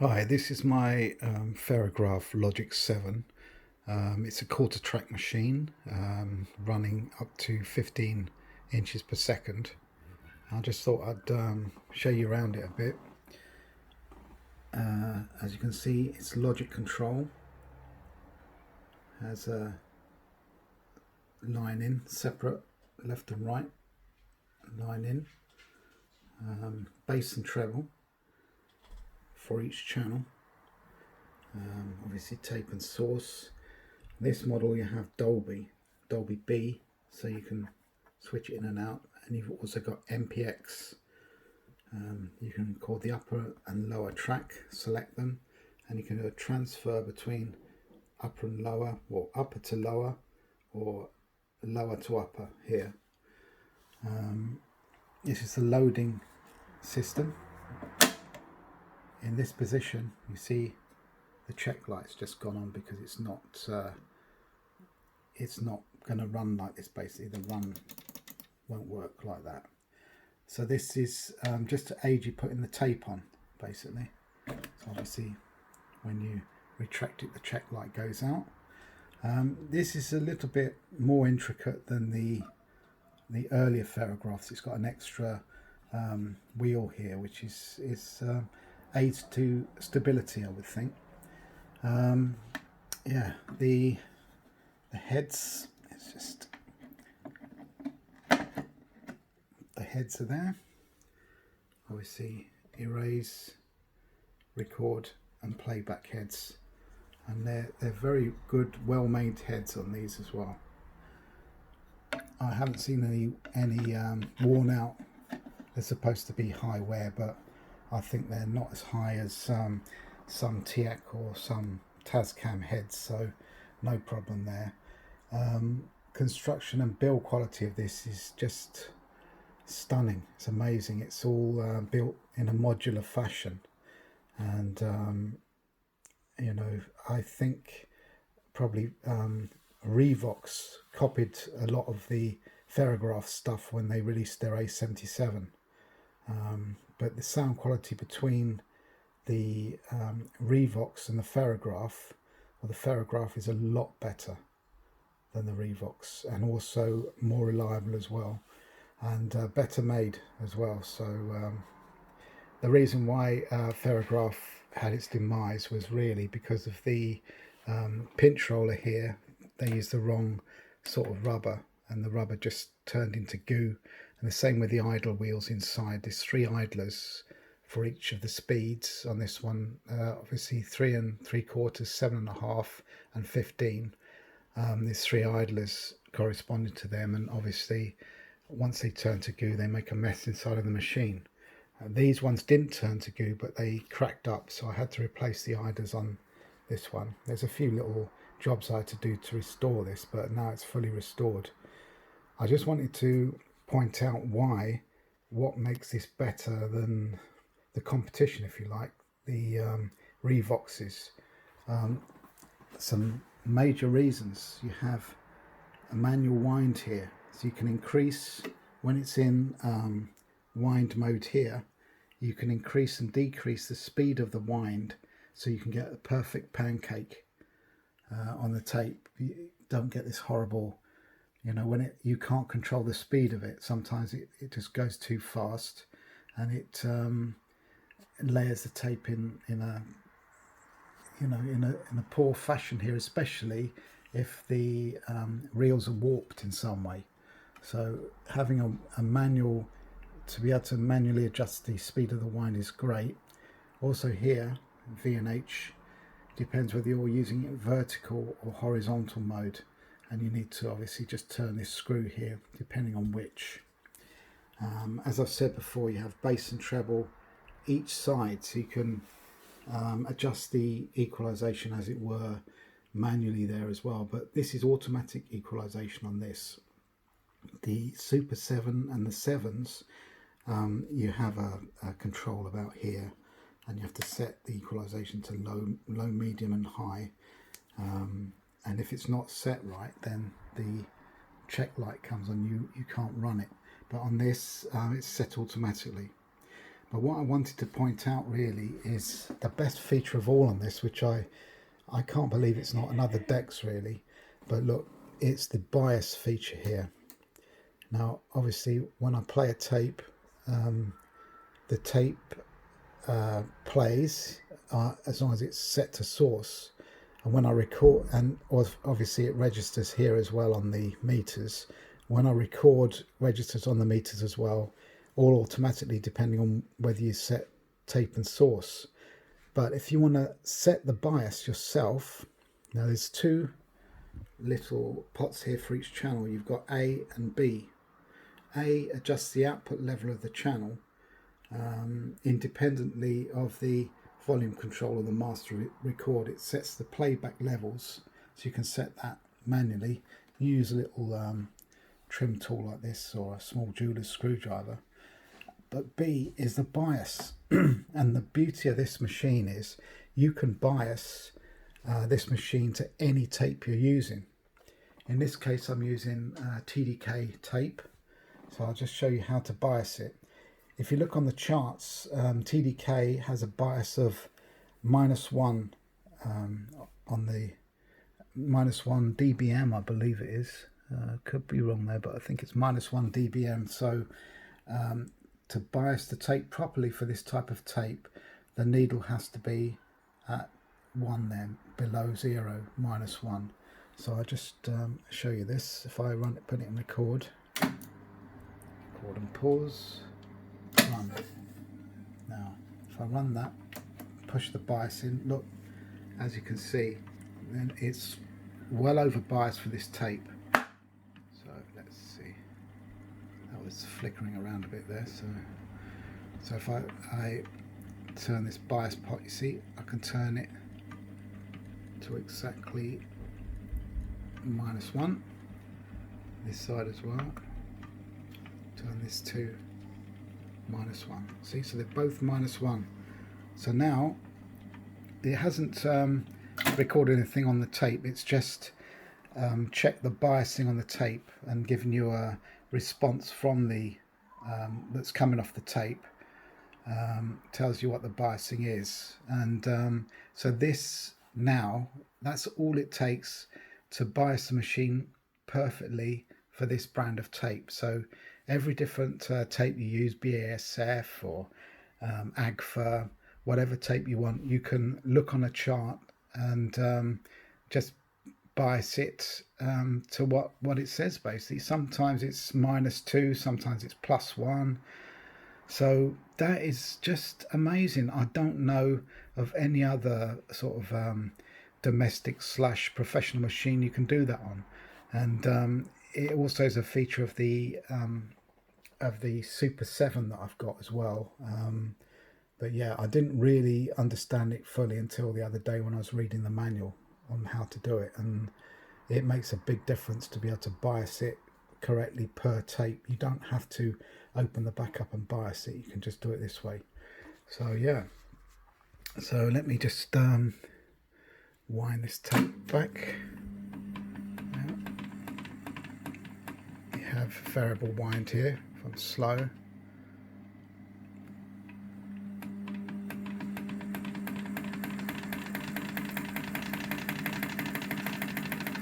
Hi, this is my Ferrograph Logic 7. It's a quarter track machine running up to 15 inches per second. I just thought I'd show you around it a bit. As you can see, it's logic control. Has a line in, separate left and right line in. Bass and treble for each channel. Obviously tape and source. This model you have Dolby B, so you can switch it in and out, and you've also got MPX. You can record the upper and lower track, select them, and you can do a transfer between upper and lower, or upper to lower, or lower to upper here. This is the loading system. In this position, you see the check light's just gone on because it's not going to run like this. Basically, the run won't work like that. So this is just to aid you putting the tape on, basically. So obviously, when you retract it, the check light goes out. This is a little bit more intricate than the earlier Ferrographs. It's got an extra wheel here, which is aids to stability, I would think. Yeah, the heads, it's just the heads are there. Obviously erase, record and playback heads, and they're very good, well made heads on these as well. I haven't seen any worn out. They're supposed to be high wear, but I think they're not as high as some TIAC or some Tascam heads, so no problem there. Construction and build quality of this is just stunning. It's amazing. It's all built in a modular fashion, and you know, I think probably Revox copied a lot of the Ferrograph stuff when they released their A77, but the sound quality between the Revox and the Ferrograph, well, the Ferrograph is a lot better than the Revox, and also more reliable as well, and better made as well. So the reason why Ferrograph had its demise was really because of the pinch roller here. They used the wrong sort of rubber, and the rubber just turned into goo. And the same with the idle wheels inside. There's 3 idlers for each of the speeds on this one. Obviously 3 3/4, 7.5 and 15. There's 3 idlers corresponding to them, and obviously once they turn to goo they make a mess inside of the machine. These ones didn't turn to goo, but they cracked up, so I had to replace the idlers on this one. There's a few little jobs I had to do to restore this, but now it's fully restored. I just wanted to point out what makes this better than the competition, if you like, the Revoxes. Some major reasons. You have a manual wind here, so you can increase when it's in wind mode here. You can increase and decrease the speed of the wind, so you can get a perfect pancake on the tape. You don't get this horrible, you know, when you can't control the speed of it. Sometimes it just goes too fast, and it layers the tape in a, you know, in a poor fashion here, especially if the reels are warped in some way. So having a manual, to be able to manually adjust the speed of the wind, is great. Also here, V&H, depends whether you're using it vertical or horizontal mode, and you need to obviously just turn this screw here depending on which. As I've said before, you have bass and treble each side, so you can adjust the equalization, as it were, manually there as well, but this is automatic equalization on this. The Super 7 and the 7s, you have a control about here, and you have to set the equalization to low, medium and high, and if it's not set right, then the check light comes on. You can't run it, but on this it's set automatically. But what I wanted to point out really is the best feature of all on this, which I can't believe it's not another Dex really, but look, it's the bias feature here. Now obviously when I play a tape, the tape plays as long as it's set to source, and when I record, and obviously it registers here as well on the meters. When I record, registers on the meters as well, all automatically depending on whether you set tape and source. But if you want to set the bias yourself, now there's two little pots here for each channel. You've got A and B. A adjusts the output level of the channel independently of the volume control of the master record. It sets the playback levels, so you can set that manually. You use a little trim tool like this or a small jeweler's screwdriver. But B is the bias. And the beauty of this machine is you can bias this machine to any tape you're using. In this case I'm using TDK tape, so I'll just show you how to bias it. If you look on the charts, TDK has a bias of -1 on the -1 dBm, I believe it is. Could be wrong there, but I think it's -1 dBm. So to bias the tape properly for this type of tape, the needle has to be at 1 then, below 0, -1. So I'll just show you this. If I run it, put it in record and pause, run. Now if I run that, push the bias in, look, as you can see, then it's well over bias for this tape. So let's see, that was flickering around a bit there. So if I turn this bias pot, you see I can turn it to exactly -1, this side as well, turn this to -1. See, so they're both -1. So now it hasn't recorded anything on the tape, it's just checked the biasing on the tape and given you a response from the that's coming off the tape. Tells you what the biasing is, and so this, now that's all it takes to bias the machine perfectly for this brand of tape. So every different tape you use, BASF or AGFA, whatever tape you want, you can look on a chart and just bias it to what it says basically. Sometimes it's -2, sometimes it's +1. So that is just amazing. I don't know of any other sort of domestic / professional machine you can do that on. And it also is a feature of the Super 7 that I've got as well. But yeah, I didn't really understand it fully until the other day when I was reading the manual on how to do it, and it makes a big difference to be able to bias it correctly per tape. You don't have to open the back up and bias it, you can just do it this way. So yeah, so let me just wind this tape back. Yeah. You have variable wind here from slow.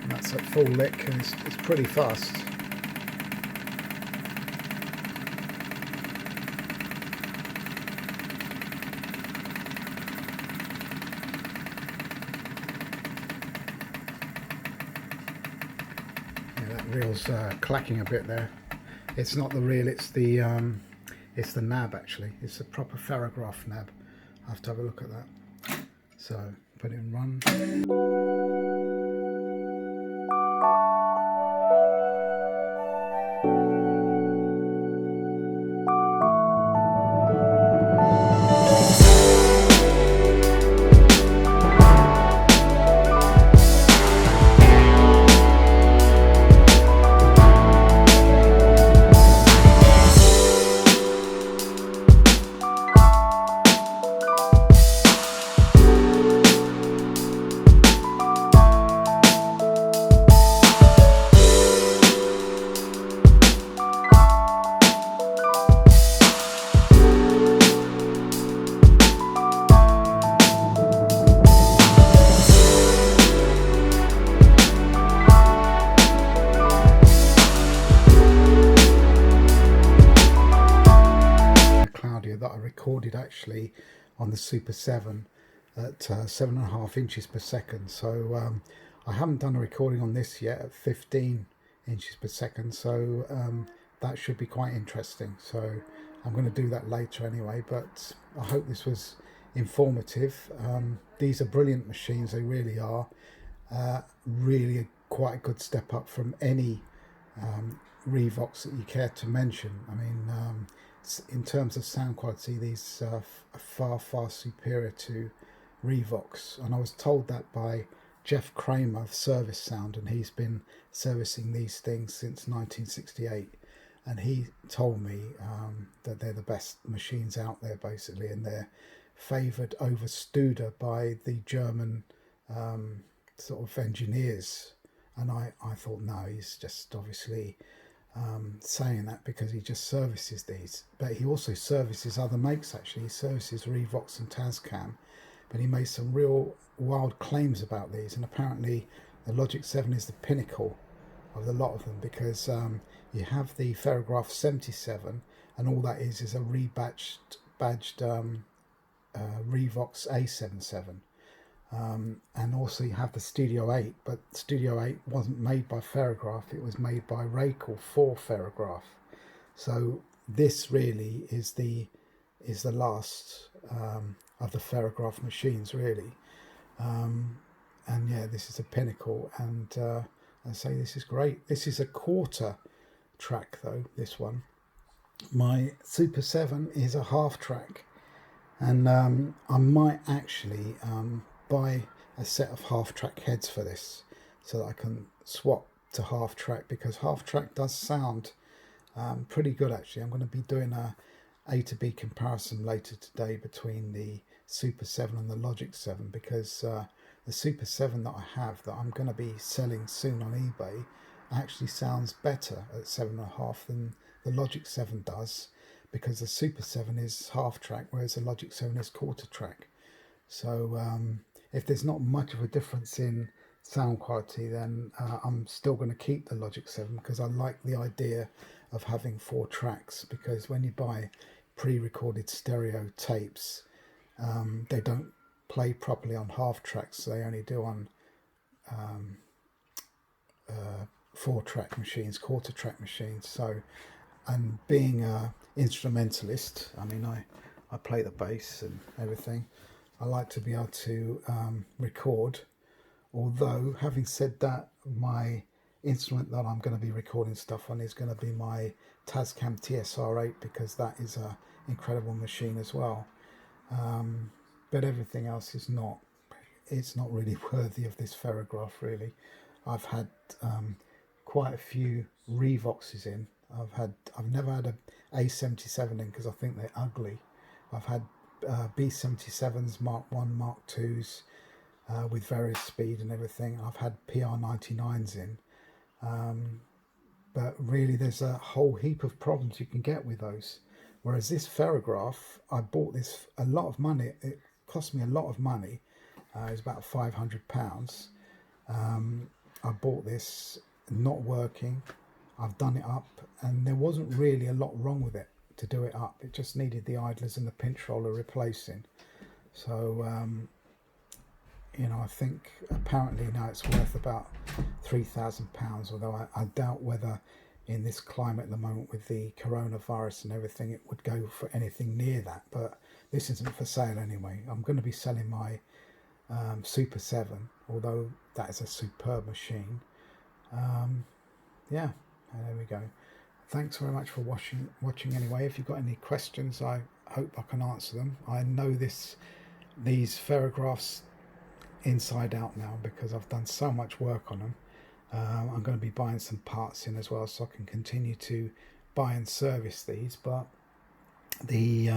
And that's at full lick, and it's pretty fast. Reel's clacking a bit there. It's not the reel, it's the nab actually. It's a proper Ferrograph nab. I have to have a look at that. So put it in run. actually on the Super 7 at 7.5 inches per second. So I haven't done a recording on this yet at 15 inches per second, so that should be quite interesting. So I'm going to do that later anyway, but I hope this was informative. These are brilliant machines, they really are. Really quite a good step up from any Revox that you care to mention. I mean, in terms of sound quality, these are far superior to Revox, and I was told that by Jeff Kramer of Service Sound, and he's been servicing these things since 1968, and he told me that they're the best machines out there basically, and they're favoured over Studer by the German sort of engineers. And I thought, no, he's just obviously saying that because he just services these, but he also services other makes. Actually, he services Revox and Tascam, but he made some real wild claims about these, and apparently the Logic 7 is the pinnacle of the lot of them, because you have the Ferrograph 77, and all that is a rebadged Revox A77. And also you have the Studio 8, but Studio 8 wasn't made by Ferrograph, it was made by Raykel for Ferrograph. So this really is the last of the Ferrograph machines, really. And yeah, this is a pinnacle, and I say this is great. This is a quarter track though, this one. My Super 7 is a half track, and I might actually buy a set of half track heads for this so that I can swap to half track, because half track does sound pretty good actually. I'm going to be doing a to B comparison later today between the Super 7 and the Logic 7, because the Super 7 that I have, that I'm going to be selling soon on eBay, actually sounds better at 7.5 than the Logic 7 does, because the Super 7 is half track whereas the Logic 7 is quarter track. So if there's not much of a difference in sound quality, then I'm still going to keep the Logic 7, because I like the idea of having 4 tracks, because when you buy pre-recorded stereo tapes, they don't play properly on half tracks, they only do on 4 track machines, quarter track machines. So, and being an instrumentalist, I mean I play the bass and everything, I like to be able to record. Although, having said that, my instrument that I'm going to be recording stuff on is going to be my Tascam TSR8, because that is a incredible machine as well. But everything else is not. It's not really worthy of this Ferrograph, really. I've had quite a few Revoxes in. I've never had a A77 in, because I think they're ugly. I've had B77s, Mark 1, Mark 2s, with various speed and everything. I've had PR99s in, but really there's a whole heap of problems you can get with those. Whereas this Ferrograph, I bought this a lot of money. It cost me a lot of money. It was about £500. I bought this not working. I've done it up, and there wasn't really a lot wrong with it to do it up. It just needed the idlers and the pinch roller replacing. So you know, I think apparently now it's worth about £3,000, although I doubt whether in this climate at the moment with the coronavirus and everything it would go for anything near that. But this isn't for sale anyway. I'm going to be selling my Super 7, although that is a superb machine. Yeah, there we go. Thanks very much for watching anyway. If you've got any questions, I hope I can answer them. I know these Ferrographs inside out now, because I've done so much work on them. I'm going to be buying some parts in as well, so I can continue to buy and service these. But the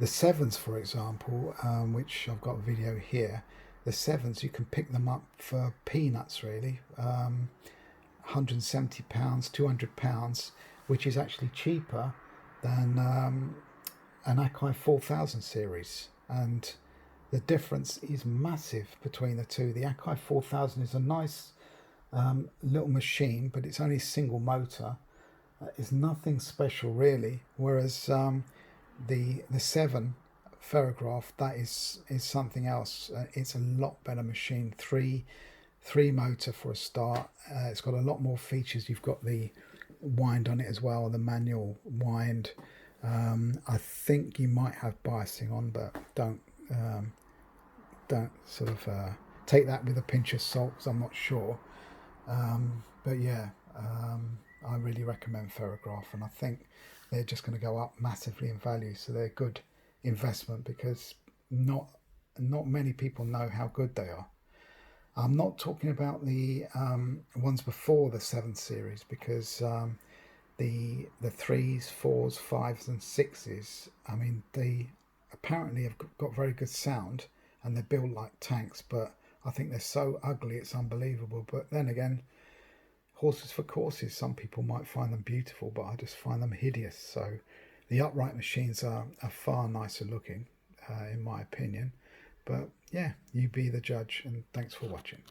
7s, for example, which I've got a video here, the 7s, you can pick them up for peanuts really. £170, £200, which is actually cheaper than an Akai 4000 series, and the difference is massive between the two. The Akai 4000 is a nice little machine, but it's only a single motor. It's nothing special really, whereas the 7 Ferrograph, that is something else. It's a lot better machine. Three motor for a start. It's got a lot more features. You've got the wind on it as well, the manual wind. I think you might have biasing on, but don't sort of take that with a pinch of salt, because I'm not sure. But yeah, I really recommend Ferrograph, and I think they're just going to go up massively in value. So they're a good investment, because not many people know how good they are. I'm not talking about the ones before the 7 series, because the 3s, 4s, 5s and 6s, I mean, they apparently have got very good sound, and they're built like tanks, but I think they're so ugly it's unbelievable. But then again, horses for courses, some people might find them beautiful, but I just find them hideous. So the upright machines are far nicer looking, in my opinion. But yeah, you be the judge, and thanks for watching.